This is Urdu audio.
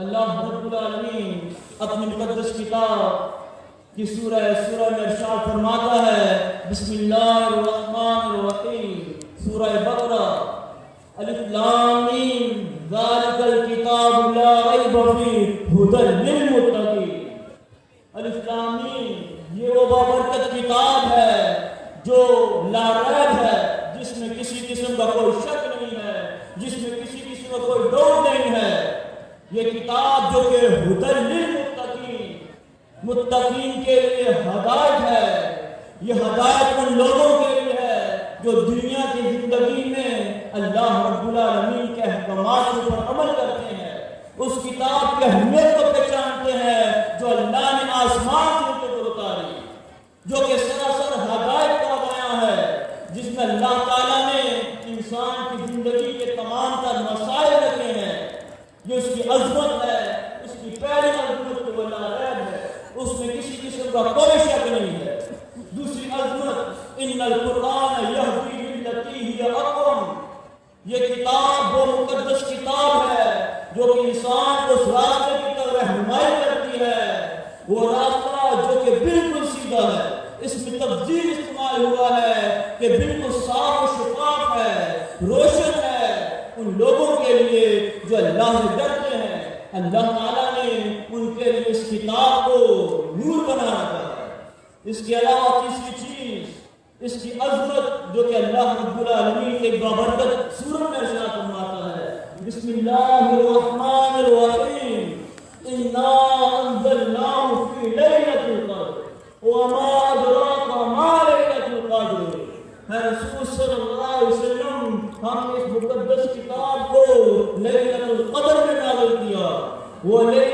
اللہ رب العالمین اپنی مقدس کتاب کی سورہ میں ارشاد فرماتا ہے، بسم اللہ الرحمن الرحیم، سورہ بقرہ، الف لام میم، ذالک الکتاب لا ریب فیہ ھدی للمتقین۔ الف لام میم، یہ وہ بابرکت کتاب ہے جو لا ریب ہے، جس میں کسی قسم کا کوئی شک نہیں ہے، جس میں کسی قسم کا کوئی ڈاؤٹ نہیں ہے۔ یہ کتاب جو کہ ھدی للمتقین، متقین کے لیے ہدایت ہے۔ یہ ہدایت ان لوگوں کے لیے ہے جو دنیا کی زندگی میں اللہ رب العالمین کے احکامات پر عمل کرتے ہیں، اس کتاب کی اہمیت کو پہچانتے ہیں جو اللہ نے آسمان سے ان کو اتاری، جو کہ سراسر ہدایت کا بیان ہے، جس میں اللہ تعالیٰ نے انسان کی زندگی کے تمام تر مسائل رکھے ہیں۔ جو اس کی عظمت ہے، اس کی پہلی عظمت تو لا ریب ہے، اس میں کسی قسم کا کوئی شک نہیں ہے۔ دوسری عظمت، ان القرآن یہدی للتی ہی اقوم، یہ کتاب وہ مقدس کتاب ہے جو کہ انسان کو اس راستے کی طرف رہنمائی کرتی ہے، وہ راستہ جو کہ بالکل سیدھا ہے۔ اس میں تفضیل استعمال ہوا ہے کہ بالکل صاف و شفاف ہے، روشن ہے ان لوگوں کے لیے جو اللہ سے ڈرتے ہیں۔ اللہ تعالیٰ نے ان کے لیے اس کتاب کو نور بنا رکھا ہے۔ اس کے علاوہ تیسری چیز، اس کی عظمت جو کہ اللہ رب العالمین کے بابرکت سورت میں ارشاد فرماتا ہے، بسم اللہ الرحمن الرحیم، انا انزلناہ فی لیلۃ القدر وما ادراک ما لیلۃ القدر۔ ہے رسول صلی اللہ علیہ وسلم، ہم اس مقدس کتاب کو لیلۃ القدر میں نازل کیا۔ وہ